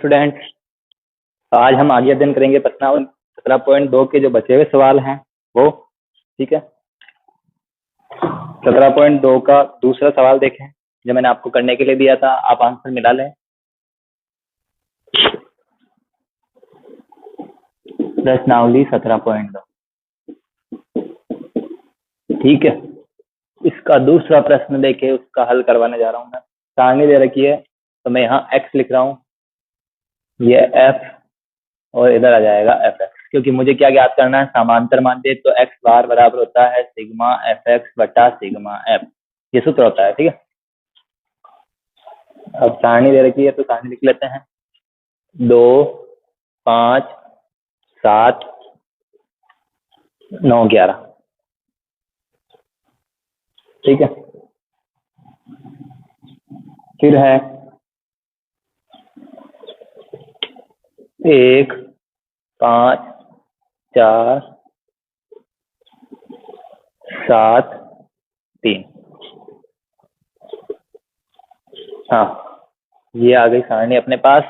Student, आज हम आगे अध्ययन करेंगे प्रश्नावली 17.2 के जो बचे हुए सवाल हैं वो। ठीक है, 17.2 का दूसरा सवाल देखें जो मैंने आपको करने के लिए दिया था, आप आंसर मिला लें। प्रश्नावली 17.2, ठीक है। इसका दूसरा प्रश्न देखे, उसका हल करवाने जा रहा हूं मैं। सारणी दे रखी है तो मैं यहाँ x लिख रहा हूँ, ये f और इधर आ जाएगा एफ एक्स, क्योंकि मुझे क्या ज्ञात करना है, समांतर माध्य। तो एक्स बार बराबर होता है सिग्मा एफ एक्स बटा सिग्मा एफ, ये सूत्र होता है। ठीक है, अब सारणी दे रखी है तो सारणी लिख लेते हैं। 2, 5, 7, 9, 11। ठीक है, फिर है 1, 5, 4, 7, 3। हाँ, ये आ गई सारणी अपने पास।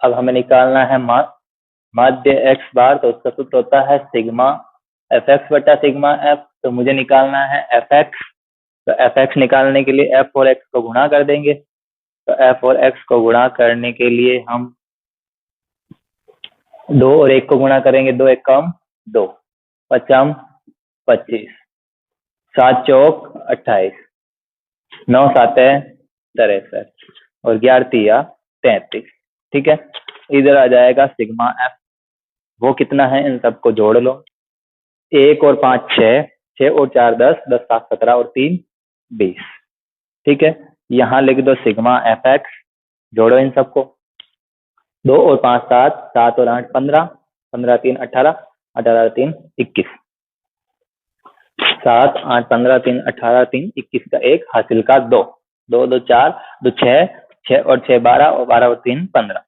अब हमें निकालना है माध्य एक्स बार, तो उसका सूत्र होता है सिग्मा एफ एक्स बटा सिग्मा एफ। तो मुझे निकालना है एफ एक्स, तो एफ एक्स निकालने के लिए एफ और एक्स को गुणा कर देंगे। तो एफ और एक्स को गुणा करने के लिए हम 2 और 1 को गुणा करेंगे। 2 1 कम 2, 5 25, 7 चौक 28, 9 7 63 और 11 33। ठीक है, इधर आ जाएगा सिग्मा एफ, वो कितना है इन सबको जोड़ लो। 1 और 5 6, 6 और 4 10, 10 7 17 और 3 20। ठीक है, यहाँ लिख दो सिग्मा एफ एक्स, जोड़ो इन सबको। 2 और 5 7, 7 और 8 15, 15 3 18, 18 3 21, 7 8 15 3 18 3 21 का 1 हासिल का 2, 2 2 4 2 6, 6 और 6 12 और 12 और 3 15।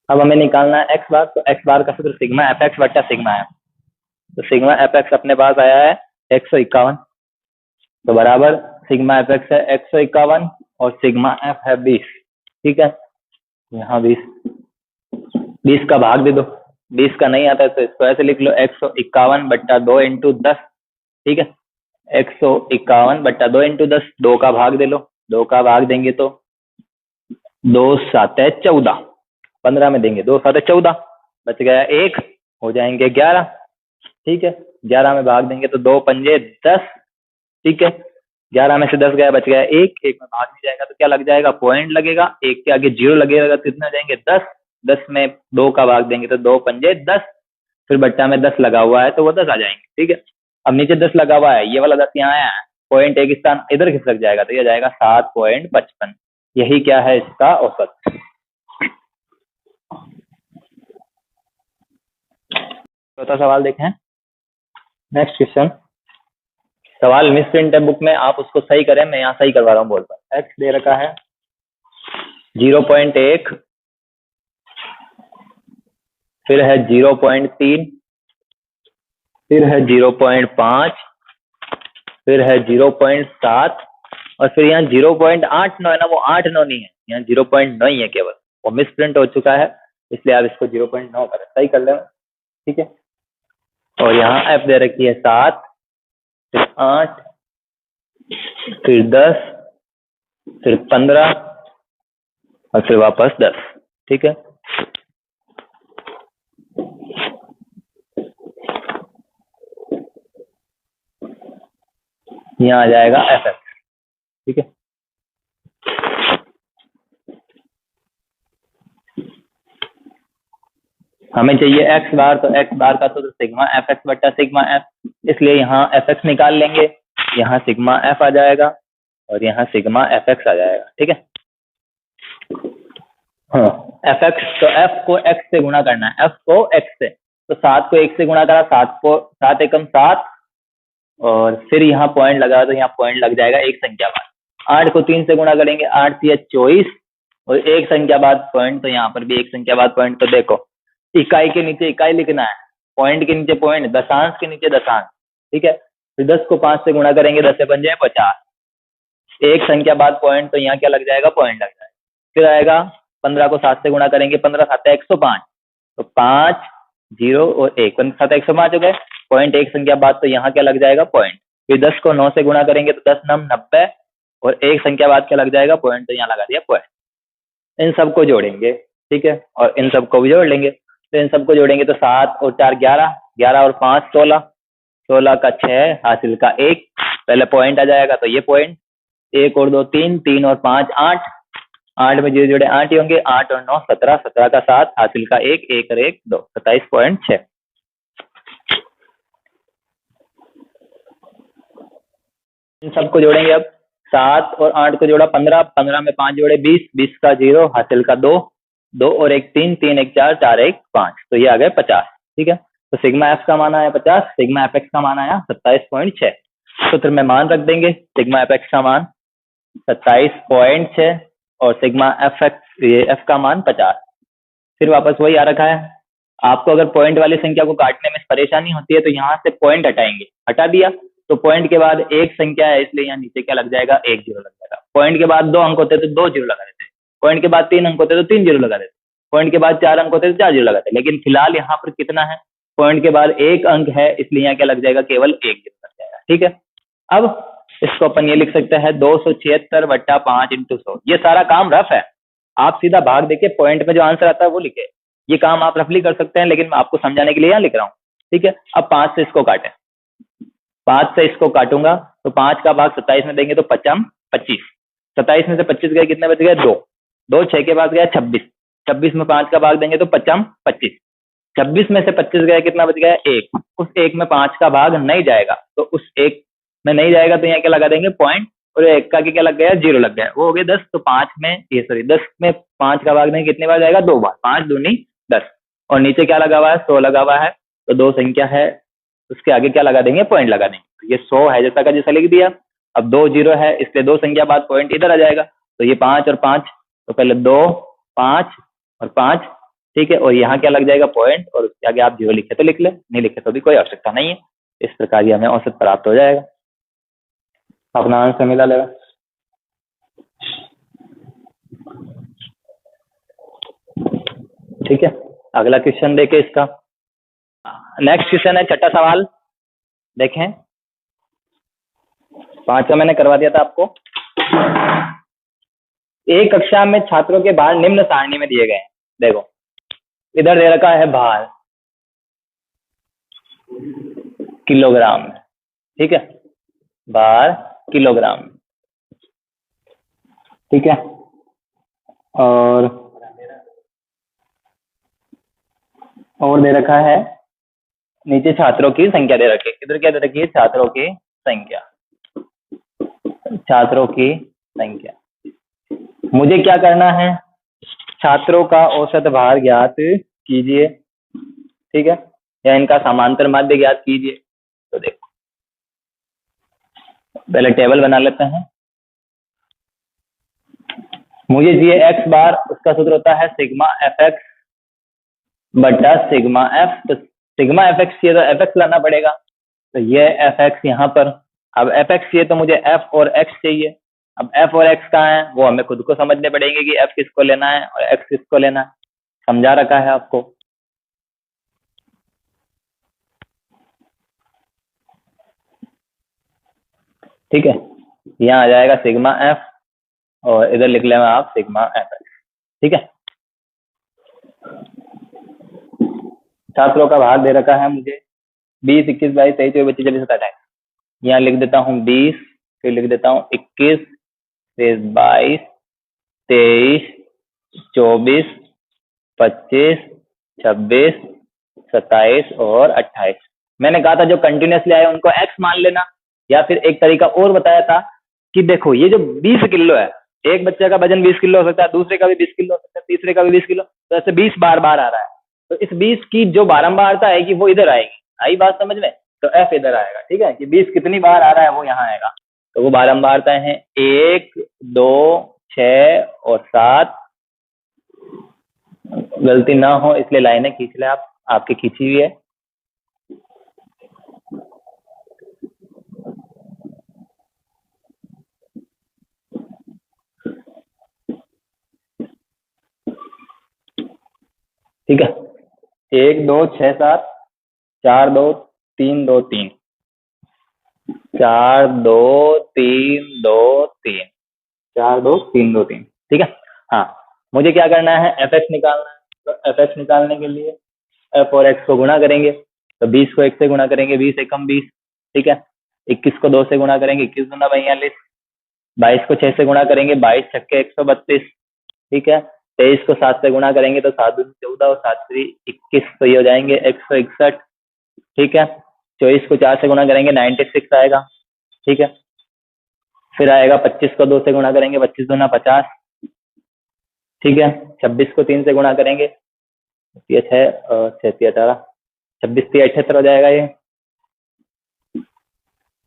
अब हमें निकालना है एक्स बार, तो एक्स बार का सूत्र सिग्मा एफ एक्स बटा सिग्मा एफ। तो सिग्मा एफ एक्स अपने पास आया है 151, तो बराबर सिग्मा एफ एक्स है 151 और सिग्मा एफ है 20। ठीक है, यहाँ 20 का भाग दे दो। 20 का नहीं आता है तो इसको ऐसे लिख लो 151 बट्टा 2 इंटू 10। ठीक है, 151 बट्टा 2 इंटू 10, 2 का भाग दे लो। 2 का भाग देंगे तो 2 7 14, 15 में देंगे 2 7 14, बच गया 1, हो जाएंगे 11। ठीक है, 11 में भाग देंगे तो 2 पंजे 10। ठीक है, 11 में से 10 गया, बच गया 1, 1 में भाग नहीं जाएगा तो क्या लग जाएगा, पॉइंट लगेगा। 1 के आगे 0 लगेगा तो कितना जाएंगे 10, 10 में 2 का भाग देंगे तो 2 पंजे 10, फिर बट्टा में 10 लगा हुआ है तो वो 10 आ जाएंगे। ठीक है, अब नीचे 10 लगा हुआ है, ये वाला 10 यहाँ आया है, पॉइंट एक स्थान इधर खिसक जाएगा तो ये जाएगा 7.55। यही क्या है इसका औसत। चौथा सवाल देखें, नेक्स्ट क्वेश्चन। सवाल मिस प्रिंट है बुक में, आप उसको सही करें, मैं यहाँ सही करवा रहा हूँ बोर्ड पर। एक्स दे रखा है 0.1, फिर है 0.3, फिर है 0.5, फिर है 0.7 और फिर यहाँ 0.89 है ना, वो 8 9 नहीं है, यहाँ 0.9 ही है केवल, वो मिस प्रिंट हो चुका है, इसलिए आप इसको 0.9 करें, सही कर लें। ठीक है, और यहाँ एफ दे रखी है 7, फिर 8, फिर 10, फिर 15 और फिर वापस 10। ठीक है, यहाँ आ जाएगा एफ एक्स। ठीक है, हमें चाहिए एक्स बार, तो एक्स बार का सूत्र सिग्मा एफ एक्स बटा सिग्मा एफ, इसलिए यहाँ एफ एक्स निकाल लेंगे, यहाँ सिग्मा एफ आ जाएगा और यहाँ सिग्मा एफ एक्स आ जाएगा। ठीक है, हाँ, एफ एक्स, तो एफ को एक्स से गुणा करना है, एफ को एक्स से, तो 7 को 1 से गुणा करा, 7 को 7 एकम 7 और फिर यहाँ पॉइंट लगा तो यहाँ पॉइंट लग जाएगा एक संख्या बाद। 8 को 3 से गुणा करेंगे, 8 3 24 और एक संख्या बाद पॉइंट, तो यहाँ पर भी एक संख्या बाद पॉइंट। तो देखो, इकाई के नीचे इकाई लिखना है, पॉइंट के नीचे पॉइंट, दशांश के नीचे दशांश। ठीक है, फिर 10 को 5 से गुणा करेंगे, 10 से 5 50, एक संख्या बाद पॉइंट, तो यहाँ क्या लग जाएगा, पॉइंट लग जाएगा। फिर आएगा 15 को 7 से गुणा करेंगे, 15 7 105, तो 5 0 और 1, 15 7 105 हो गए, पॉइंट एक संख्या बाद, तो यहाँ क्या लग जाएगा, पॉइंट। फिर 10 को 9 से गुणा करेंगे तो 10 9 90, और एक संख्या बाद क्या लग जाएगा, पॉइंट, तो यहाँ लगा दिया पॉइंट। इन सबको जोड़ेंगे, ठीक है, और इन सबको भी जोड़ लेंगे। तो इन सबको जोड़ेंगे तो 7 और 4 11, 11 और 5 16, 16 का 6, हासिल का 1, पहले पॉइंट आ जाएगा, तो ये पॉइंट। 1 और 2 3, 3 और 5 8, 8 में जीरो जोड़े 8 ही होंगे, 8 और 9 17, 17 का 7, हासिल का 1, 1 और 1 2, 27.6। इन सबको जोड़ेंगे अब, 7 और 8 को जोड़ा 15, 15 में 5 जोड़े 20, 20 का 0, हासिल का 2, 2 और 1 3, 3 1 4, 4 1 5, तो ये आ गए 50। ठीक है, तो सिग्मा एफ का मान आया 50, सिग्मा एफ एक्स का मान आया 27.6। सूत्र में मान रख देंगे, सिग्मा एफ एक्स का मान 27.6 और सिग्मा एफ एक्स एफ का मान 50। फिर वापस वही आ रखा है। आपको अगर पॉइंट वाली संख्या को काटने में परेशानी होती है तो यहाँ से पॉइंट हटाएंगे, हटा दिया तो पॉइंट के बाद एक संख्या है, इसलिए यहाँ नीचे क्या लग जाएगा, 1 0 लग जाएगा। पॉइंट के बाद 2 अंक होते तो 2 0 लगा देते, पॉइंट के बाद 3 अंक होते तो 3 0 लगा देते, पॉइंट के बाद 4 अंक होते तो 4 0 लगाते। लेकिन फिलहाल यहाँ पर कितना है, पॉइंट के बाद 1 अंक है, इसलिए यहाँ क्या लग जाएगा, केवल 1 0 लग जाएगा। ठीक है, अब इसको अपन ये लिख सकते हैं 276/5 × 100। ये सारा काम रफ है, आप सीधा भाग देके पॉइंट में जो आंसर आता है वो लिखे। ये काम आप रफली कर सकते हैं, लेकिन मैं आपको समझाने के लिए यहाँ लिख रहा हूँ। ठीक है, अब 5 से इसको काटें, 5 से इसको काटूंगा तो 5 का भाग 27 में देंगे तो 5 25, 27 में से 25 गए, कितने बच गए, 2, 2 6 के बाद गया 26, 26 में 5 का भाग देंगे तो 5 25, 26 में से 25 गए, कितना बच गया, 1, उस 1 में 5 का भाग नहीं जाएगा, तो उस 1 में नहीं जाएगा तो यहाँ क्या लगा देंगे, पॉइंट, और 1 का क्या लग गया, 0 लग गया, वो हो गया 10। तो 5 में ये सॉरी 10 में 5 का भाग देंगे, कितने बार जाएगा, 2 बार, 5 दूनी 10, और नीचे क्या लगा हुआ है, 100 लगा हुआ है, तो 2 संख्या है उसके आगे क्या लगा देंगे, पॉइंट लगा देंगे। तो ये 100 है जैसा का जैसा लिख दिया। अब 2 0 है, इसलिए 2 संख्या बाद पॉइंट इधर आ जाएगा, तो ये 5 और 5, तो पहले 2 5 और 5, ठीक है, और यहाँ क्या लग जाएगा, पॉइंट, और उसके आगे आप 0 लिखे तो लिख ले, नहीं लिखे तो भी कोई आवश्यकता नहीं है। इस प्रकार ये हमें औसत प्राप्त हो जाएगा, अपना आंसर मिला लेगा। ठीक है, अगला क्वेश्चन देखे इसका। नेक्स्ट क्वेश्चन है, छठा सवाल देखें, 5 का मैंने करवा दिया था आपको। एक कक्षा में छात्रों के भार निम्न सारणी में दिए गए हैं। देखो इधर दे रखा है भार किलोग्राम में, ठीक है, भार किलोग्राम में, ठीक है, और दे रखा है नीचे छात्रों की संख्या दे रखी है। इधर क्या दे रखी है, छात्रों की संख्या, छात्रों की संख्या। मुझे क्या करना है, छात्रों का औसत भार ज्ञात कीजिए, ठीक है, या इनका समांतर माध्य ज्ञात कीजिए। तो देखो पहले टेबल बना लेते हैं। मुझे चाहिए एक्स बार, उसका सूत्र होता है सिग्मा एफ एक्स बटा सिग्मा एफ। तो सिग्मा एफ एक्स चाहिए तो एफ एक्स लाना पड़ेगा, तो ये एफ एक्स यहाँ पर। अब एफ एक्स चाहिए तो मुझे एफ और एक्स चाहिए। अब एफ और एक्स कहाँ है, वो हमें खुद को समझने पड़ेंगे कि एफ किसको लेना है और एक्स किसको लेना है, समझा रखा है आपको। ठीक है, यहाँ आ जाएगा सिग्मा एफ और इधर लिख लेना आप सिग्मा एफ एक्स। ठीक है, छात्रों का भाग दे रखा है मुझे 20 21 22 23 24 25 26 27। यहाँ लिख देता हूँ 20, फिर लिख देता हूँ 21, फिर 22 23 24 25 26 27 और 28। मैंने कहा था जो कंटिन्यूसली आए उनको एक्स मान लेना, या फिर एक तरीका और बताया था कि देखो ये जो 20 किलो है, एक बच्चे का वजन 20 किलो हो सकता है, दूसरे का भी 20 किलो हो सकता है, तीसरे का भी 20 किलो, तो ऐसे 20 बार बार आ रहा है, तो इस 20 की जो बारंबारता आएगी वो इधर आएगी। आई बात समझ में, तो एफ इधर आएगा। ठीक है, कि 20 कितनी बार आ रहा है वो यहाँ आएगा, तो वो बारंबारता है 1 2 6 और 7। गलती ना हो इसलिए लाइनें खींच ले आप, आपकी खींची हुई है। ठीक है, 1 2 6 7 4 2 3 2 3 4 2 3 2 3 4 2 3 2 3। ठीक है, हाँ मुझे क्या करना है, एफ एक्स निकालना है। तो एफ एक्स निकालने के लिए एफ और एक्स को गुणा करेंगे, तो 20 को 1 से गुणा करेंगे, 20 एकम 20। ठीक है, 21 को 2 से गुणा करेंगे, 21 दूना 42। 22 को 6 से गुणा करेंगे, 22 छक्के 132। ठीक है, 23 को 7 से गुणा करेंगे तो 7 दूनी 14 और 7 3 21, तो ये हो जाएंगे 161। ठीक है, 24 को 4 से गुणा करेंगे 96 आएगा। ठीक है, फिर आएगा 25 को 2 से गुणा करेंगे, 25 दूना 50। ठीक है, 26 को 3 से गुणा करेंगे, ये 6 6 18, 26 3 78 हो जाएगा ये।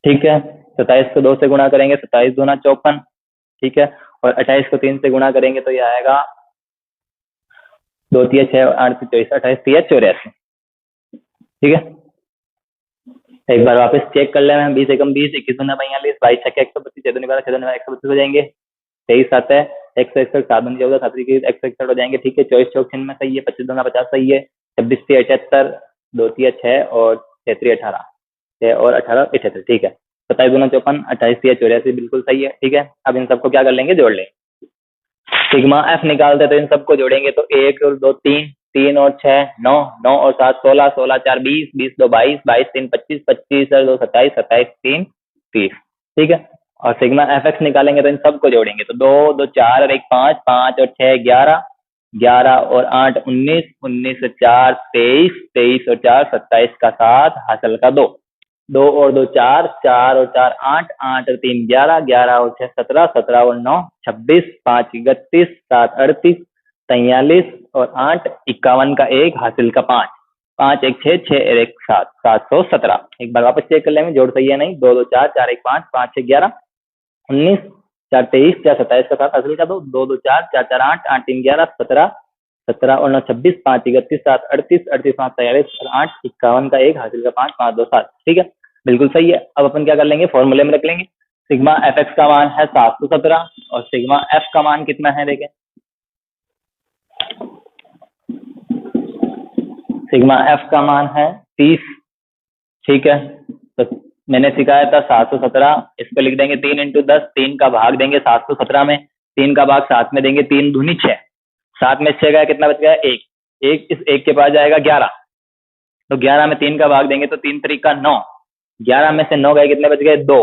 ठीक है, 27 को 2 से गुणा करेंगे, 27 दूना 54। ठीक है, और 28 को 3 से गुणा करेंगे तो ये आएगा 2 3 6 8 24, 28 3 84। ठीक है, एक बार वापस चेक कर लें, 20 एकम 20, 21 दूना 42, 22 छक्के 132, 6 दूनी 12, 6 दूनी 132 हो जाएंगे। 23 7 है 161, 7 दूनी 14, 7 3 161 हो जाएंगे। ठीक है, 24 चौक छिन्न में सही है, 25 दूना 50 सही है, 26 3 78, 2 3 6 और 6 3 18, 6 और 18 78। ठीक है, 27 दूना 54, 28 3 84 बिल्कुल सही है। ठीक है, अब इन सबको क्या कर लेंगे, जोड़ लेंगे। सिग्मा एफ निकालते तो इन सबको जोड़ेंगे तो 1 और 2 3, 3 और 6 9, 9 और 7 16, 16 4 20, 20 2 22, 22 3 25, 25 और 2 27, 27 3 30। ठीक है, और सिग्मा एफ एक्स निकालेंगे तो इन सबको जोड़ेंगे तो 2 2 4 और 1 5, 5 और 6 11, 11 और 8 19, 19 और 4 23, 23 और 4 27 का 7 हासिल का 2, 2 और 2 4, 4 और 4 8, 8 और 3 11, 11 और 6 17, 17 और 9 26, 5 31, 7 38, 43 और 8 51 का 1 हासिल का 5, 5 1 6, 6 और 1 7, 717। एक बार वापस चेक कर लेंगे जोड़ सही है नहीं, 2 2 4, 4 1 5, 5 6 11, 19, 4 23, 4 27 का 7 हासिल का 2, 2 2 4, 4 4 8, 8 3 11, 17, 17 और 9 26, 5 31, 7 38, 38 5 43 और 8 51 का 1 हासिल का 5, 5 2 7। ठीक है, बिल्कुल सही है। अब अपन क्या कर लेंगे, फॉर्मूले में रख लेंगे। सिग्मा एफ एक्स का मान है 717 और सिग्मा एफ का मान कितना है, देखें सिग्मा एफ का मान है 30। ठीक है, तो मैंने सिखाया था 717, इसको लिख देंगे 3 इंटू 10, 3 का भाग देंगे 717 में, 3 का भाग 7 में देंगे, 3 दूनी 6, 7 में 6 गया कितना बच गया, 1, 1 इस 1 के पास जाएगा 11, तो 11 में 3 का भाग देंगे तो 3 3 का 9, 11 में से 9 गए कितने बच गए, 2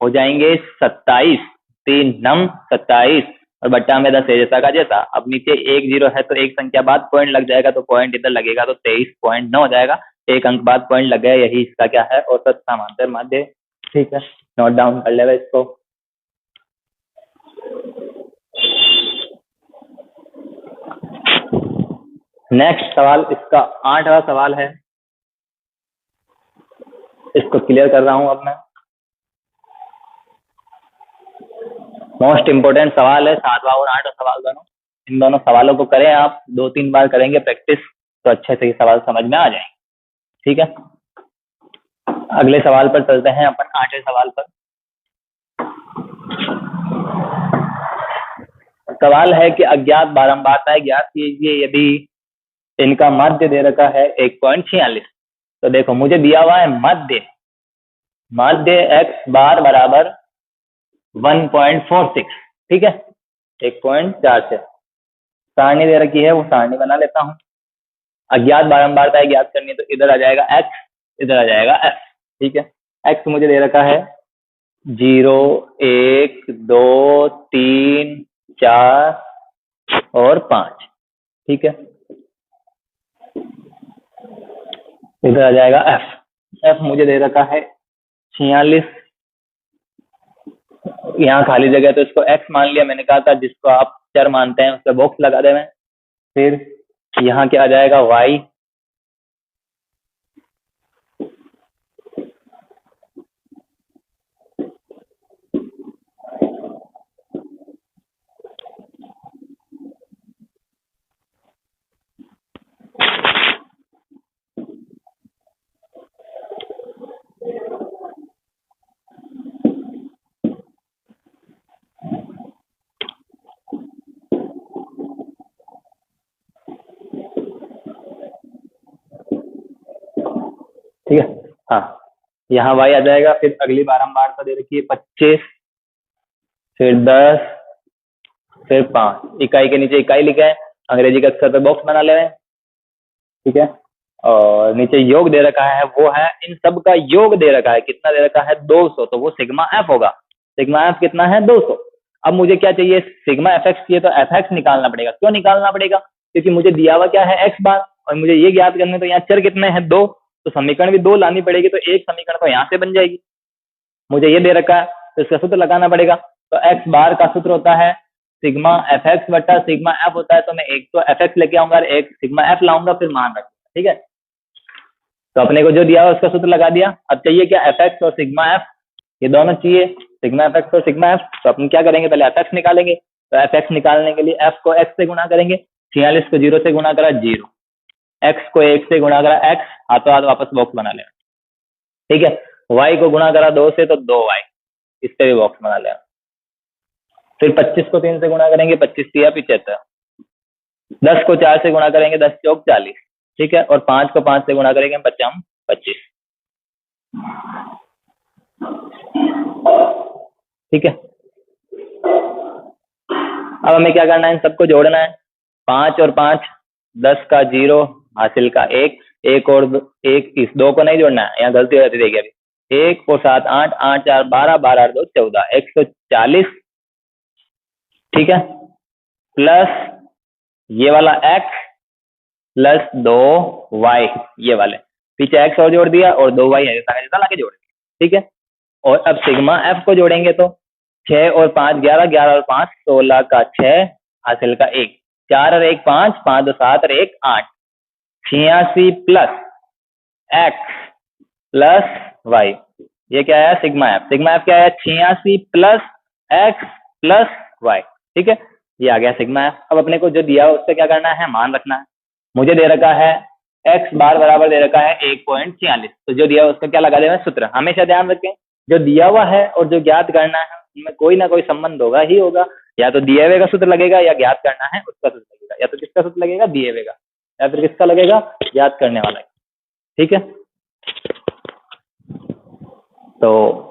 हो जाएंगे 27, 3 नम 27 और बट्टा में 10 है जैसा का जैसा। अब नीचे 1 0 है तो एक संख्या बाद पॉइंट लग जाएगा, तो पॉइंट इधर लगेगा तो 23.9 हो जाएगा, एक अंक बाद पॉइंट लग गया, यही इसका क्या है, औसत समांतर माध्य। ठीक है, नोट डाउन कर लेगा इसको। नेक्स्ट सवाल, इसका 8वां सवाल है, इसको क्लियर कर रहा हूं अब मैं। मोस्ट इंपोर्टेंट सवाल है, 7वां और 8वां सवाल दोनों, इन दोनों सवालों को करें आप, 2-3 बार करेंगे प्रैक्टिस तो अच्छे से सवाल समझ में आ जाएंगे। ठीक है, अगले सवाल पर चलते हैं अपन, 8वें सवाल पर। सवाल है कि अज्ञात बारंबारताएं ज्ञात कीजिए यदि इनका मध्य दे रखा है 1.46। तो देखो मुझे दिया हुआ है मध्य, मध्य x बार बराबर 1.46। ठीक है, 1.46 सारणी दे रखी है, वो सारणी बना लेता हूँ। अज्ञात बारंबारता ज्ञात करनी है तो इधर आ जाएगा x, इधर आ जाएगा f। ठीक है, x मुझे दे रखा है 0 1 2 3 4 और 5। ठीक है, इधर आ जाएगा f, f मुझे दे रखा है 46, यहाँ खाली जगह तो इसको x मान लिया, मैंने कहा था जिसको आप चर मानते हैं उस पर बॉक्स लगा दे। फिर यहाँ क्या आ जाएगा y, ठीक है। हाँ, यहाँ y आ जाएगा, फिर अगली बारंबारता दे रखी है 25, फिर 10, फिर 5, इकाई के नीचे इकाई लिखा है, अंग्रेजी का अक्षर पे बॉक्स बना ले रहे हैं। ठीक है, और नीचे योग दे रखा है, वो है इन सब का योग दे रखा है, कितना दे रखा है 200, तो वो सिग्मा एफ होगा। सिग्मा एफ कितना है 200। अब मुझे क्या चाहिए, सिग्मा एफ एक्स चाहिए, तो एफ एक्स निकालना पड़ेगा। क्यों निकालना पड़ेगा, क्योंकि मुझे दिया हुआ क्या है एक्स बार, और मुझे ये ज्ञात करने, तो यहाँ चर कितने हैं 2, तो समीकरण भी 2 लानी पड़ेगी, तो एक समीकरण तो यहाँ से बन जाएगी। मुझे ये दे रखा है तो इसका सूत्र लगाना पड़ेगा, तो एक्स बार का सूत्र होता है सिग्मा एफ एक्स बटा सिग्मा एफ होता है, तो मैं एक तो एफ एक्स लेके आऊंगा, एक सिग्मा एफ लाऊंगा, फिर मान रखूंगा। ठीक है, तो अपने को जो दिया है उसका सूत्र लगा दिया। अब चाहिए क्या, एफ एक्स और सिग्मा एफ, ये दोनों चाहिए, सिग्मा एफ एक्स और सिग्मा एफ। तो अपन क्या करेंगे, पहले एफ एक्स निकालेंगे, तो एफ एक्स निकालने के लिए एफ को एक्स से गुणा करेंगे, 46 को 0 से गुणा करा 0, एक्स को 1 से गुणा करा एक्स, हाथों हाथ वापस बॉक्स बना लेना। ठीक है, वाई को गुणा करा 2 से, तो 2y, इस पे भी बॉक्स बना लेना। फिर 25 को 3 से गुणा करेंगे, 25 3 75, 10 को 4 से गुणा करेंगे, 10 चौक 40। ठीक है, और 5 को 5 से गुणा करेंगे, 55 25। ठीक है, अब हमें क्या करना है, इन सबको जोड़ना है। 5 और 5, 10 का 0, हासिल का 1, एक और 1, इस 2 को नहीं जोड़ना है, यहाँ गलती हो जाती, देखिए अभी 1 को 7 8, 8 4 12, 12 8 2 14, 140। ठीक है, प्लस ये वाला x प्लस 2y, ये वाले पीछे x और जोड़ दिया, और 2y है जैसा लाके जोड़ दिया। ठीक है, और अब सिग्मा f को जोड़ेंगे, तो 6 और 5 11, 11 और 5 16 का 6, हासिल का 1, 4 और 1 5, 5 2 7 और 1 8, 86 प्लस x प्लस y, ये क्या है सिग्मा एफ। सिग्मा एफ क्या है, 86 प्लस x प्लस y। ठीक है, ये आ गया सिग्मा एफ। अब अपने को जो दिया है उससे क्या करना है, मान रखना है। मुझे दे रखा है x बार बराबर दे रखा है 1.46, तो जो दिया है उसका क्या लगा देना सूत्र। हमेशा ध्यान रखें, जो दिया हुआ है और जो ज्ञात करना है उनमें कोई ना कोई संबंध होगा ही होगा, या तो दिए हुए का सूत्र लगेगा, या ज्ञात करना है उसका सूत्र लगेगा, या तो किसका सूत्र लगेगा, दिए हुए का, या फिर किसका लगेगा, ज्ञात करने वाला। ठीक है, तो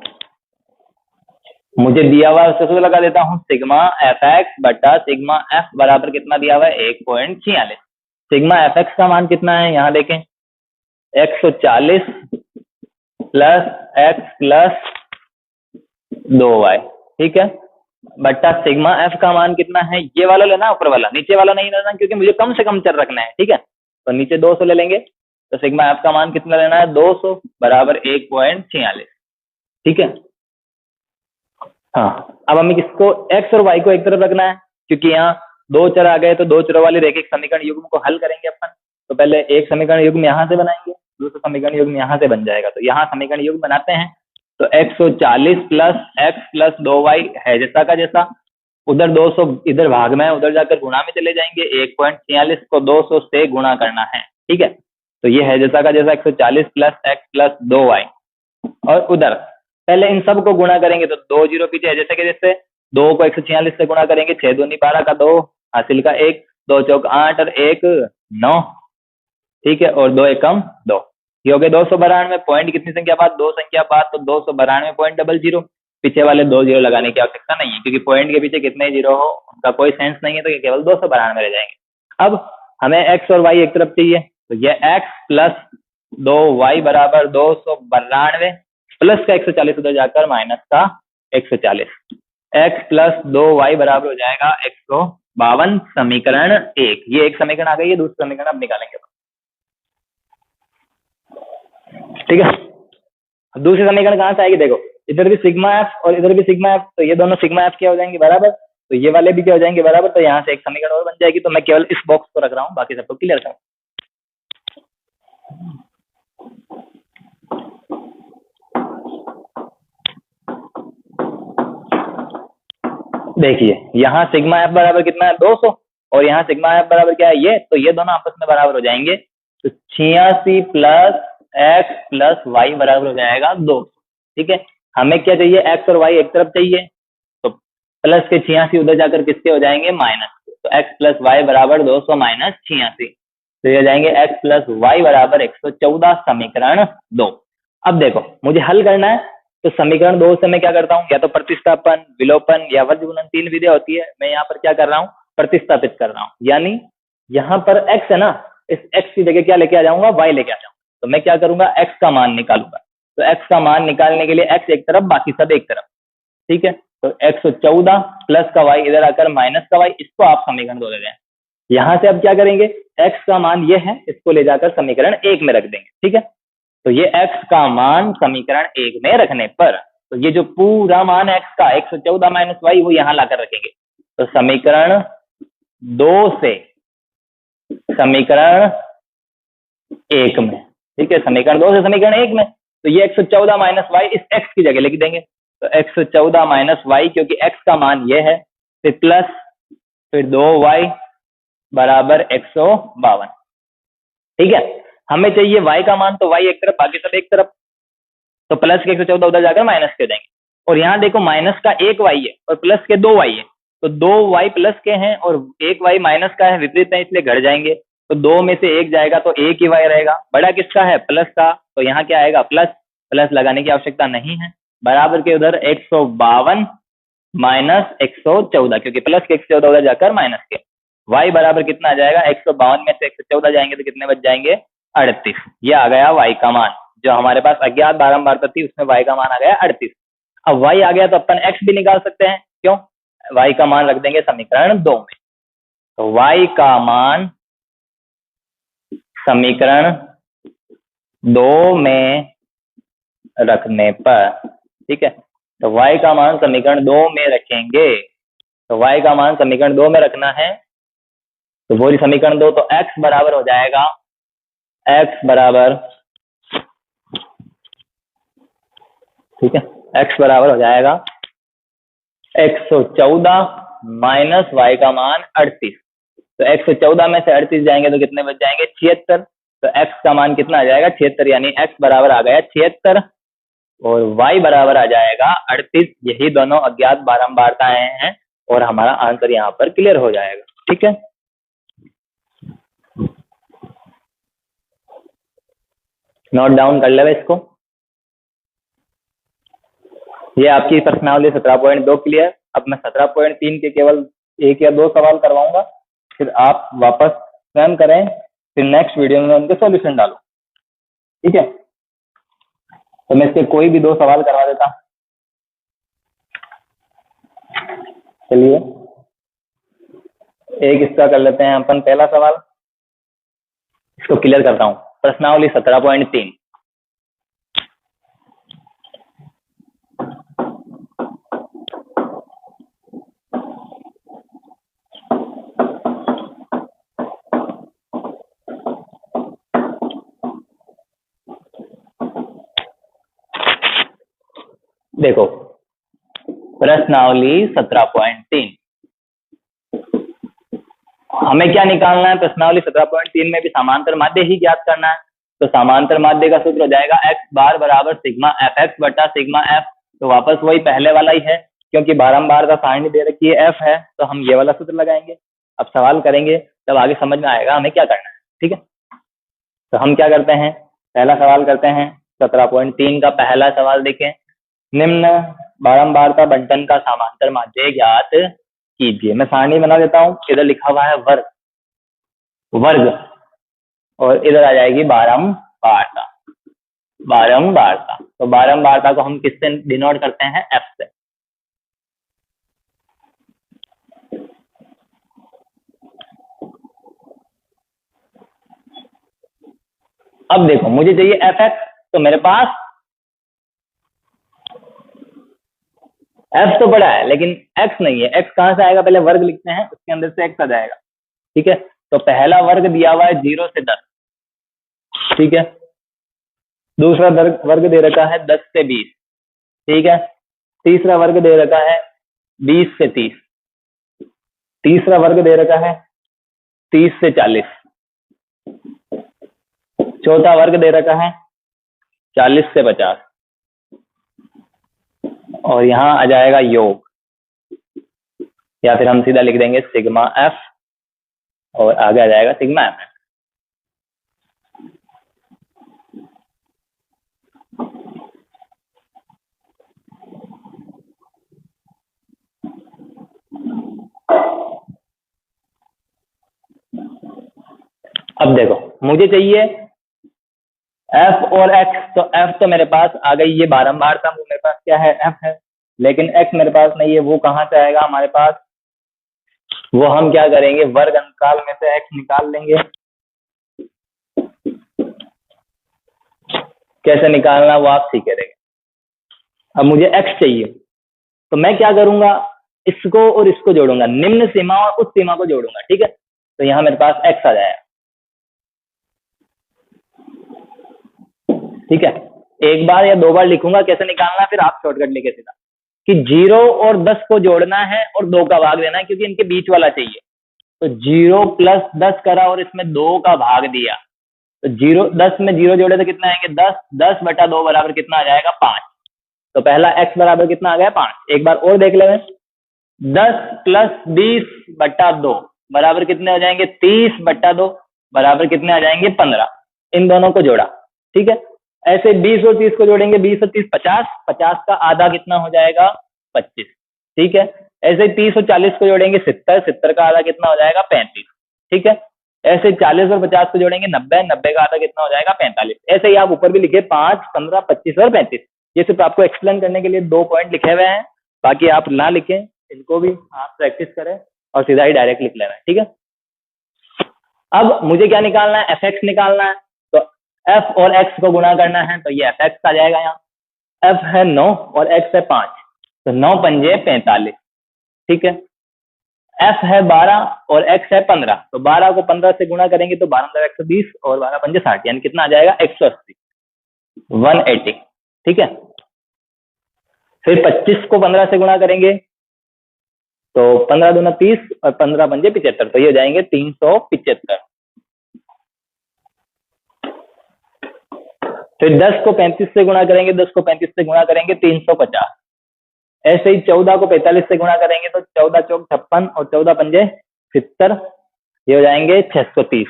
मुझे दिया हुआ है उसका सूत्र लगा देता हूँ, सिग्मा एफ एक्स बटा सिग्मा एफ बराबर कितना दिया हुआ है 1.46। सिग्मा एफ एक्स का मान कितना है, यहाँ देखें 140 प्लस एक्स प्लस 2y। ठीक है, बट्टा सिग्मा एफ का मान कितना है, ये वाला लेना, ऊपर वाला, नीचे वाला नहीं लेना, क्योंकि मुझे कम से कम चर रखना है। ठीक है, तो नीचे 200 ले लेंगे, तो सिग्मा एफ का मान कितना लेना है 200 बराबर 1.46। ठीक है, हाँ, अब हमें किसको, x और y को एक तरफ रखना है, क्योंकि यहाँ दो चर आ गए, तो दो चरों वाले रैखिक समीकरण युग्म को हल करेंगे अपन। तो पहले एक समीकरण युग्म यहाँ से बनाएंगे, दूसरा समीकरण युग्म यहाँ से बन जाएगा, तो यहाँ समीकरण युग्म बनाते हैं। तो 140 प्लस x प्लस 2y है जैसा का जैसा, उधर 200 इधर भाग में है, उधर जाकर गुणा में चले जाएंगे, 1.46 को 200 से गुणा करना है। ठीक है, तो ये है जैसा का जैसा 140 प्लस x प्लस 2y, और उधर पहले इन सब को गुणा करेंगे, तो 2 0 पीछे है जैसे कि जैसे, 2 को 146 से गुणा करेंगे, 6 दूनी 12 का 2, हासिल का 1, 2 चौक 8 और 1 9। ठीक है, और 2 एकम 2, ये हो गए 292। पॉइंट कितनी संख्या बाद, 2 संख्या बाद, तो 292.00। पीछे वाले 2 0 लगाने की आवश्यकता नहीं है, क्योंकि पॉइंट के पीछे कितने जीरो हो उनका कोई सेंस नहीं है, तो ये केवल 292 रह जाएंगे। अब हमें x और y एक तरफ चाहिए, तो ये x प्लस 2y बराबर 292 प्लस का 140 उधर जाकर माइनस का 140, x प्लस 2y बराबर हो जाएगा 152। समीकरण 1, ये एक समीकरण आ गई है, दूसरा समीकरण अब निकालेंगे। ठीक है, दूसरी समीकरण कहाँ से आएगी, देखो इधर भी सिग्मा एफ और इधर भी सिग्मा एफ, तो ये दोनों सिग्मा एफ क्या हो जाएंगे बराबर, तो ये वाले भी क्या हो जाएंगे बराबर, तो यहाँ से एक समीकरण और बन जाएगी। तो मैं केवल इस बॉक्स को रख रहा हूँ, बाकी सबको क्लियर करूँ। देखिए यहाँ सिग्मा एफ बराबर कितना है 200, और यहाँ सिग्मा एफ बराबर क्या है ये, तो ये दोनों आपस में बराबर हो जाएंगे, तो 86 प्लस एक्स प्लस वाई बराबर हो जाएगा 200। ठीक है, हमें क्या चाहिए, एक्स और वाई एक तरफ चाहिए, तो प्लस के 86 उधर जाकर किसके हो जाएंगे माइनस, तो एक्स प्लस वाई बराबर 200 माइनस 86। तो ये जाएंगे x प्लस वाई बराबर 114 समीकरण 2। अब देखो मुझे हल करना है, तो समीकरण 2 से मैं क्या करता हूँ, या तो प्रतिस्थापन, विलोपन या वर्ग गुणन, 3 विधियां होती है। मैं यहाँ पर क्या कर रहा हूँ, प्रतिस्थापित कर रहा हूँ, यानी यहाँ पर x है ना, इस x की जगह क्या लेके आ जाऊंगा, y लेके आ जाऊंगा। तो मैं क्या करूंगा, x का मान निकालूंगा। तो x का मान निकालने के लिए x एक तरफ, बाकी सब एक तरफ, ठीक है। तो 114 प्लस का y इधर आकर माइनस का y, इसको आप समीकरण 2 ले दें। यहां से अब क्या करेंगे, x का मान ये है, इसको ले जाकर समीकरण 1 में रख देंगे, ठीक है। तो ये x का मान समीकरण 1 में रखने पर, तो ये जो पूरा मान x का 114 माइनस y, वो यहां लाकर रखेंगे। तो समीकरण 2 से समीकरण 1 में, ठीक है, समीकरण 2 से समीकरण 1 में, तो ये 114 माइनस वाई इस x की जगह लिख देंगे। तो 114 माइनस वाई, क्योंकि x का मान ये है, फिर प्लस, फिर 2y बराबर 152, ठीक है। हमें चाहिए y का मान, तो y एक तरफ, बाकी सब एक तरफ। तो प्लस के 114 उधर जाकर माइनस के देंगे। और यहाँ देखो माइनस का 1y है और प्लस के 2y है, तो 2y प्लस के हैं और 1y माइनस का है, विपरीत है, इसलिए घट जाएंगे। तो 2 में से 1 जाएगा तो एक ही y रहेगा। बड़ा किसका है, प्लस का, तो यहाँ क्या आएगा, प्लस। प्लस लगाने की आवश्यकता नहीं है, बराबर के उधर 152 माइनस 114, क्योंकि प्लस के 114 उधर जाकर माइनस के। y बराबर कितना आ जाएगा, 152 में से 114 जाएंगे तो कितने बच जाएंगे, 38। ये आ गया y का मान। जो हमारे पास अज्ञात बारंबारता थी उसमें y का मान आ गया 38। अब y आ गया तो अपन x भी निकाल सकते हैं, क्यों, y का मान रख देंगे समीकरण 2 में। तो y का मान समीकरण 2 में रखने पर, ठीक है, तो y का मान समीकरण 2 में रखेंगे। तो y का मान समीकरण 2 में रखना है, तो बोली समीकरण 2, तो x बराबर हो जाएगा, x बराबर, ठीक है, x बराबर हो जाएगा 114 माइनस y का मान 38। तो 114 में से 38 जाएंगे तो कितने बच जाएंगे, 76। तो x का मान कितना आ जाएगा, 76, यानी x बराबर आ गया 76 और y बराबर आ जाएगा 38। यही दोनों अज्ञात बारंबारताएं हैं और हमारा आंसर यहाँ पर क्लियर हो जाएगा, ठीक है। नोट डाउन कर ले इसको। ये आपकी प्रश्नावली 17.2 क्लियर। अब मैं 17.3 के केवल 1 या 2 सवाल करवाऊंगा, फिर आप वापस स्वयं करें, फिर नेक्स्ट वीडियो में उनके सॉल्यूशन डालो, ठीक है। तो मैं इसके कोई भी 2 सवाल करवा देता हूं। चलिए एक इसका कर लेते हैं अपन, पहला सवाल इसको क्लियर करता हूं। प्रश्नावली 17.3, देखो प्रश्नावली 17.3, हमें क्या निकालना है, प्रश्नावली 17.3 में भी समांतर माध्य ही ज्ञात करना है। तो समांतर माध्य का सूत्र हो जाएगा x बार बराबर सिग्मा एफ एक्स बटा सिग्मा एफ। तो वापस वही पहले वाला ही है, क्योंकि बारंबार का सारणी दे रखी है f है, तो हम ये वाला सूत्र लगाएंगे। अब सवाल करेंगे तब आगे समझ में आएगा हमें क्या करना है, ठीक है। तो हम क्या करते हैं, पहला सवाल करते हैं। 17.3 का पहला सवाल देखें, निम्न बारंबारता बंटन का समांतर माध्य ज्ञात कीजिए। मैं सारणी बना देता हूं। इधर लिखा हुआ है वर्ग, वर्ग, और इधर आ जाएगी बारंबारता, बारंबारता। तो बारंबारता को हम किससे डिनोट करते हैं, एफ से। अब देखो मुझे चाहिए एफ एक्स, तो मेरे पास एफ तो बड़ा है लेकिन एक्स नहीं है। एक्स कहां से आएगा, पहले वर्ग लिखते हैं, उसके अंदर से एक्स आ जाएगा, ठीक है। तो पहला वर्ग दिया हुआ है 0 से 10, ठीक है। दूसरा वर्ग दे रखा है 10 से 20, ठीक है। तीसरा वर्ग दे रखा है 20 से 30, तीसरा वर्ग दे रखा है 30 से 40, चौथा वर्ग दे रखा है 40 से 50, और यहां आ जाएगा योग, या फिर हम सीधा लिख देंगे सिग्मा एफ और आगे आ जाएगा सिग्मा एफ। अब देखो मुझे चाहिए एफ और एक्स, तो एफ तो मेरे पास आ गई, ये बारंबार था, वो मेरे पास क्या है, एफ है। लेकिन एक्स मेरे पास नहीं है, वो कहाँ से आएगा हमारे पास, वो हम क्या करेंगे, वर्ग अंतराल में से एक्स निकाल लेंगे। कैसे निकालना वो आप सीखे रहेंगे। अब मुझे एक्स चाहिए, तो मैं क्या करूंगा, इसको और इसको जोड़ूंगा, निम्न सीमा और उस सीमा को जोड़ूंगा, ठीक है। तो यहाँ मेरे पास एक्स आ जाएगा, ठीक है। एक बार या दो बार लिखूंगा, कैसे निकालना फिर आप शॉर्टकट लेके सीधा, कि 0 और 10 को जोड़ना है और 2 का भाग देना है, क्योंकि इनके बीच वाला चाहिए। तो 0 + 10 करा और इसमें 2 का भाग दिया, तो 10 में 0 जोड़े तो कितना आएंगे, 10, 10/2 बराबर कितना आ जाएगा, 5। तो पहला x बराबर कितना आ गया, 5। एक बार और देख ले, 10 + 20/2 बराबर कितने हो जाएंगे, 30/2 बराबर कितने आ जाएंगे, 15। इन दोनों को जोड़ा, ठीक है। ऐसे 20 और 30 को जोड़ेंगे, 20 और 30 50, 50 का आधा कितना हो जाएगा, 25, ठीक है। ऐसे 30 और 40 को जोड़ेंगे, 70, 70 का आधा कितना हो जाएगा, 35, ठीक है। ऐसे 40 और 50 को जोड़ेंगे, 90, 90 का आधा कितना हो जाएगा, 45। ऐसे ही आप ऊपर भी लिखे 5, 15, 25 और 35। ये सिर्फ आपको एक्सप्लेन करने के लिए 2 पॉइंट लिखे हुए हैं, बाकी आप ना लिखें, इनको भी आप प्रैक्टिस करें और सीधा ही डायरेक्ट लिख लेना है, ठीक है। अब मुझे क्या निकालना है, एफ एक्स निकालना है। तो एफ और एक्स को गुणा करना है, तो ये एफ एक्स आ जाएगा। यहाँ एफ है 9 और एक्स है 5, तो 9 पंजे 45, ठीक है। एफ है 12 और एक्स है 15, तो 12 को 15 से गुणा करेंगे तो 12 120 और 12 पंजे 60, यानी कितना आ जाएगा, 180, 180, ठीक है। फिर 25 को 15 से गुणा करेंगे तो 15 दूना 30 और 15 पंजे 75, तो ये हो जाएंगे 375। फिर 10 को 35 से गुणा करेंगे, 10 को 35 से गुणा करेंगे 350। ऐसे ही 14 को 45 से गुणा करेंगे तो 14 चौक 56 और 14 पंजे 70, ये हो जाएंगे 630,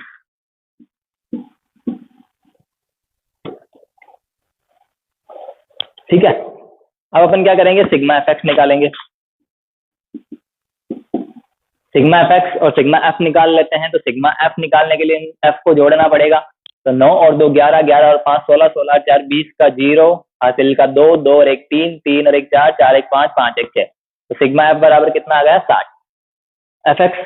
ठीक है। अब अपन क्या करेंगे, सिग्मा एफ एक्स निकालेंगे। सिग्मा एफ एक्स और सिग्मा एफ निकाल लेते हैं। तो सिग्मा एफ निकालने के लिए एफ को जोड़ना पड़ेगा। तो 9 और 2 11, 11 और 5 16, 16 और 4 20 का 0, हासिल का 2, 2 और 1 3, 3 और 1 4, 4 1 5, 5 1 6। तो सिग्मा एफ बराबर कितना आ गया, 60। एफ एक्स,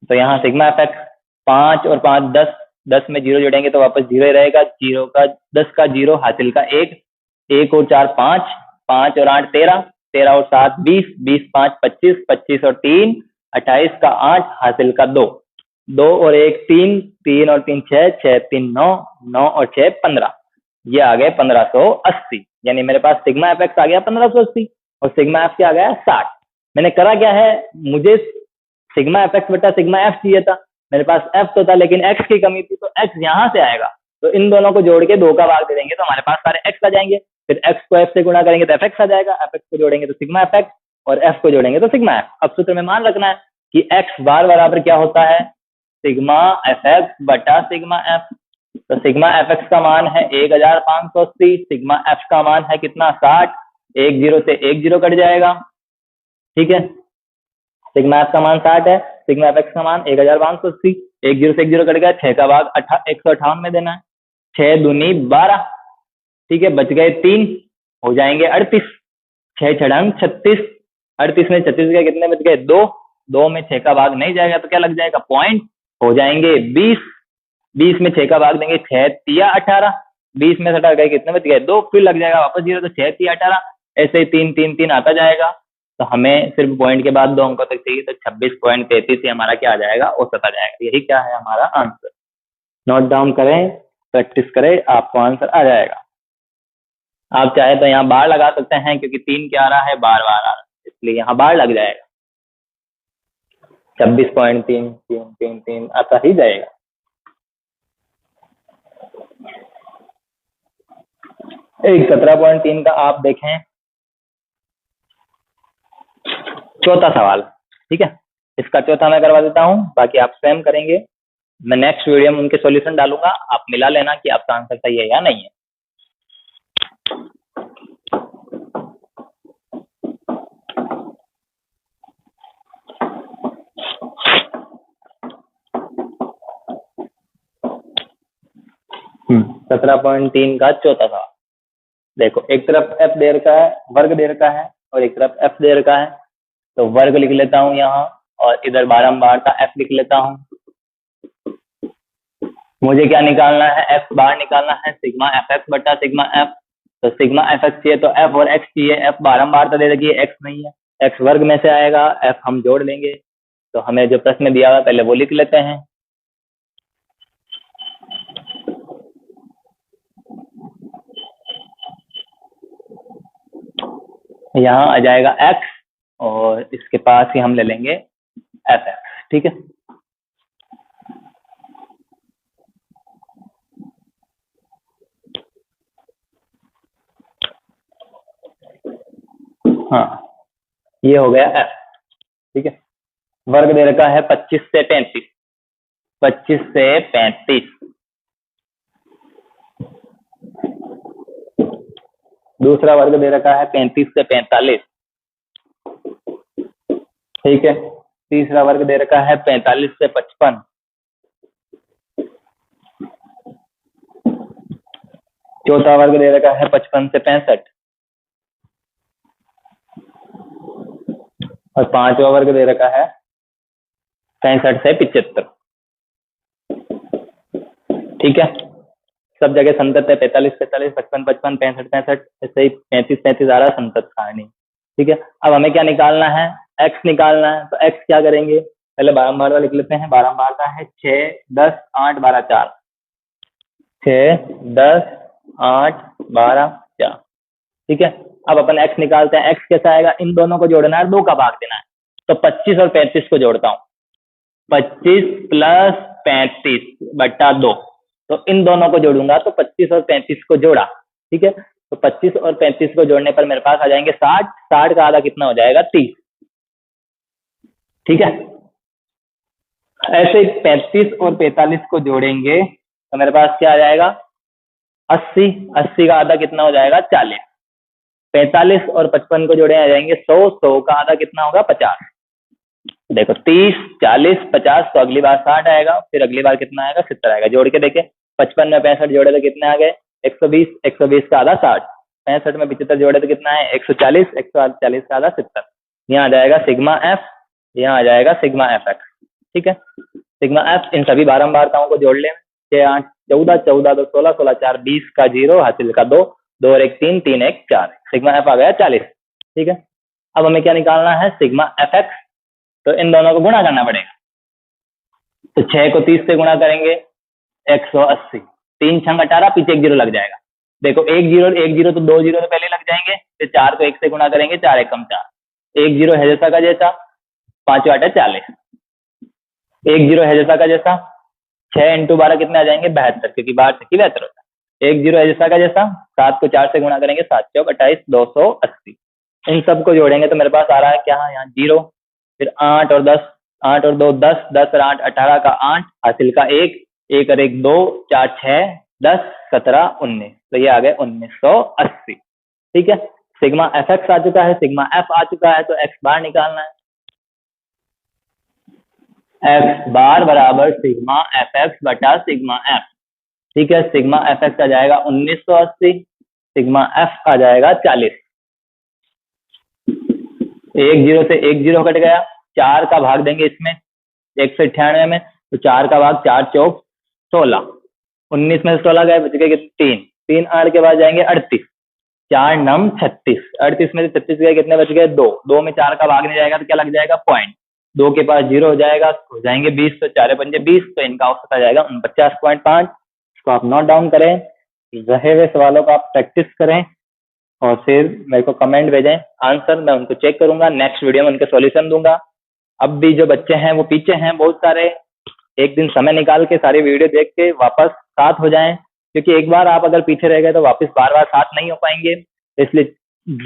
तो यहाँ सिग्मा एफ एक्स 5 और 5 10, 10 में 0 जोड़ेंगे तो वापस 0 ही रहेगा। 0 का 10 का 0, हासिल का 1, 1 और 4 5, 5 और 8 13, 13 और 7 20, 20 5 25, 25 और 3 28 का 8, हासिल का 2, 2 और 1 3, 3 और 3 6, 6 3 9, 9 और 6 15, ये आ गए 1580। यानी मेरे पास सिग्मा एफ एक्स आ गया 1580 और सिग्मा एफ क्या आ गया 60। मैंने करा क्या है, मुझे सिग्मा एफ एक्स बटा सिग्मा एफ चाहिए था, मेरे पास एफ तो था लेकिन एक्स की कमी थी, तो एक्स यहाँ से आएगा। तो इन दोनों को जोड़ के 2 का भाग दे देंगे तो हमारे पास सारे एक्स आ जाएंगे। फिर एक्स को एफ से गुणा करेंगे तो एफ एक्स आ जाएगा, एफ एक्स को जोड़ेंगे तो सिग्मा एफ एक्स और एफ को जोड़ेंगे तो सिग्मा एफ। अब सूत्र में मान रखना है कि एक्स बार बराबर क्या होता है, सिग्मा एफ एक्स बटा सिग्मा एफ। तो सिग्मा एफ एक्स का मान है 1580, सिग्मा एफ का मान है कितना 60, 1 0 से 1 0 कट जाएगा, ठीक है। सिग्मा एफ का मान 60 है, सिग्मा एफ एक्स का मान 1580, 1 0 से 1 0 कट गया, 6 का भाग 158 में देना है, 6 दूनी 12, ठीक है। बच गए 3, हो जाएंगे 38, 6 छड़ंग 36, 38 में 36 के कितने बच गए 2, 2 में 6 का भाग नहीं जाएगा तो क्या लग जाएगा पॉइंट, हो जाएंगे 20, 20 में 6 का भाग देंगे 6 तिया 18, 20 में 18 गए कितने बच गए 2, फिर लग जाएगा वापस 0, तो 6 तिया 18, ऐसे ही 3 3 3 आता जाएगा। तो हमें सिर्फ पॉइंट के बाद 2 अंकों तक चाहिए, तो 26.33 से हमारा क्या आ जाएगा, औसत आ जाएगा। यही क्या है हमारा आंसर। नोट डाउन करें, प्रैक्टिस करें, आपको आंसर आ जाएगा। आप चाहे तो यहाँ बार लगा सकते हैं, क्योंकि 3 क्या आ रहा है, बार बार आ रहा है, इसलिए यहाँ बार लग जाएगा। 26.333 आता ही जाएगा। एक 17.3 का आप देखें, चौथा सवाल, ठीक है। इसका चौथा मैं करवा देता हूँ, बाकी आप स्वयं करेंगे। मैं नेक्स्ट वीडियो में उनके सॉल्यूशन डालूंगा, आप मिला लेना कि आपका आंसर सही है या नहीं है। 17.3 का चौथा सवाल। देखो एक तरफ f दे रखा है, वर्ग दे रखा है, और एक तरफ f दे रखा है, तो वर्ग लिख लेता हूं यहाँ, और इधर बारंबार का f लिख लेता हूं। मुझे क्या निकालना है, f बार निकालना है, सिग्मा fx बटा सिग्मा f। तो सिग्मा fx चाहिए तो f और x चाहिए। f बारंबार तो दे रखी है, x नहीं है, x वर्ग में से आएगा, f हम जोड़ लेंगे। तो हमें जो प्रश्न दिया हुआ पहले वो लिख लेते हैं। यहाँ आ जाएगा x, और इसके पास ही हम ले लेंगे fx। ठीक है, हाँ ये हो गया f। ठीक है, वर्ग दे रखा है 25 से 35, 25 से 35। दूसरा वर्ग दे रखा है 35 से 45। ठीक है, तीसरा वर्ग दे रखा है 45 से 55। चौथा वर्ग दे रखा है 55 से 65, और पांचवा वर्ग दे रखा है 65 से 75। ठीक है, सब जगह संतत है, 45 45, 55 55, 65 65, ऐसे ही 35 35 आ रहा संतत सारणी। ठीक है, अब हमें क्या निकालना है, x निकालना है। तो x क्या करेंगे, पहले बारंबार का लिख लेते हैं। बारंबार का है 6 10 8 12 4, 6 10 8 12 4। ठीक है, अब अपन x निकालते हैं। x कैसा आएगा, इन दोनों को जोड़ना है, 2 का भाग देना है। तो 25 और 35 को जोड़ता हूँ, 25 प्लस 35 बटा 2। तो इन दोनों को जोड़ूंगा, तो 25 और 35 को जोड़ा। ठीक है, तो 25 और 35 को जोड़ने पर मेरे पास आ जाएंगे 60। 60 का आधा कितना हो जाएगा, 30। ठीक है, ऐसे 35 और 45 को जोड़ेंगे तो मेरे पास क्या आ जाएगा, 80। 80 का आधा कितना हो जाएगा, 40। 45 और 55 को जोड़े आ जाएंगे 100। 100 का आधा कितना होगा, 50। देखो 30 40 50, तो अगली बार 60 आएगा, फिर अगली बार कितना आएगा, 70 आएगा। जोड़ के देखे, 55 में 65 जोड़े तो कितने आ गए, 120। 120 का आधा 60, 65 में 75 जोड़े तो कितना है, 140। 140 का आधा 70। यहाँ आ जाएगा सिग्मा एफ, यहाँ आ जाएगा सिग्मा एफ एक्स। ठीक है, सिग्मा एफ इन सभी बारंबारताओं को जोड़ लें। 6 8 14, 14 2 16, 16 4 20 का 0, हासिल का 2, 2 और 1 3, 3 1 4। सिग्मा एफ आ गया 40। ठीक है, अब हमें क्या निकालना है, सिग्मा एफ एक्स। तो इन दोनों को गुणा करना पड़ेगा। तो 6 को 30 से गुणा करेंगे, 180। 3 छंग 18, पीछे 1 0 लग जाएगा। देखो 1 0 1 0 तो 2 0 तो पहले लग जाएंगे। फिर 4 को 1 से गुणा करेंगे, 4 1 4। 1 0 है जैसा का जैसा, 5 8 40। 1 0 है जैसा का जैसा, 6 इंटू 12 कितने आ जाएंगे, 72, क्योंकि 12 की 72 होता है। 1 0 है जैसा का जैसा, 7 को 4 से गुणा करेंगे, 7 चौक 28, 280। इन सब को जोड़ेंगे तो मेरे पास आ रहा है क्या, यहाँ 0। फिर 8 और 10, 8 और 2 10, 10 और 8 18 का 8, हासिल का 1, 1 और 1 2, 4 6 10 17 19। तो ये आ गए 1980। ठीक है, सिग्मा एफ एक्स आ चुका है, सिग्मा एफ आ चुका है, तो एक्स बार निकालना है। एक्स बार बराबर सिग्मा एफ एक्स बटा सिग्मा एफ। ठीक है, सिग्मा एफ एक्स आ जाएगा 1980, सिग्मा एफ आ जाएगा 40। 1 0 से 1 0 कट गया, 4 का भाग देंगे इसमें 198 में, तो 4 का भाग 4 चौक 16। 19 में से 16 गए, बच गए 3। 3 8 के बाद जाएंगे 38, 4 9 36। 38 में से 36 गए, कितने बच गए, 2। 2 में 4 का भाग नहीं जाएगा तो क्या लग जाएगा, पॉइंट। 2 के पास 0 हो जाएगा, हो जाएंगे 20। तो 4 पंजे 20, तो इनका औसत आ जाएगा 49.5। इसको आप नोट डाउन करें, रहे हुए सवालों को आप प्रैक्टिस करें, और फिर मेरे को कमेंट भेजें आंसर, मैं उनको चेक करूंगा, नेक्स्ट वीडियो में उनके सॉल्यूशन दूंगा। अब भी जो बच्चे हैं वो पीछे हैं बहुत सारे, एक दिन समय निकाल के सारी वीडियो देख के वापस साथ हो जाएं, क्योंकि एक बार आप अगर पीछे रह गए तो वापस बार बार साथ नहीं हो पाएंगे। इसलिए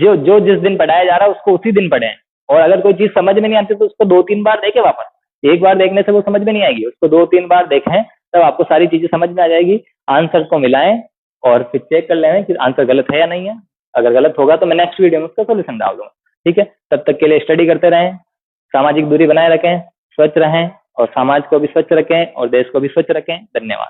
जो जो जिस दिन पढ़ाया जा रहा है उसको उसी दिन पढ़ें, और अगर कोई चीज समझ में नहीं आती तो उसको 2 3 बार देखें वापस। एक बार देखने से वो समझ में नहीं आएगी, उसको 2 3 बार देखें, तब आपको सारी चीजें समझ में आ जाएगी। आंसर को मिलाएं और फिर चेक कर लें कि आंसर गलत है या नहीं है। अगर गलत होगा तो मैं नेक्स्ट वीडियो में उसका सोल्यूशन डाल दूंगा। ठीक है, तब तक के लिए स्टडी करते रहें, सामाजिक दूरी बनाए रखें, स्वच्छ रहें, और समाज को भी स्वच्छ रखें और देश को भी स्वच्छ रखें। धन्यवाद।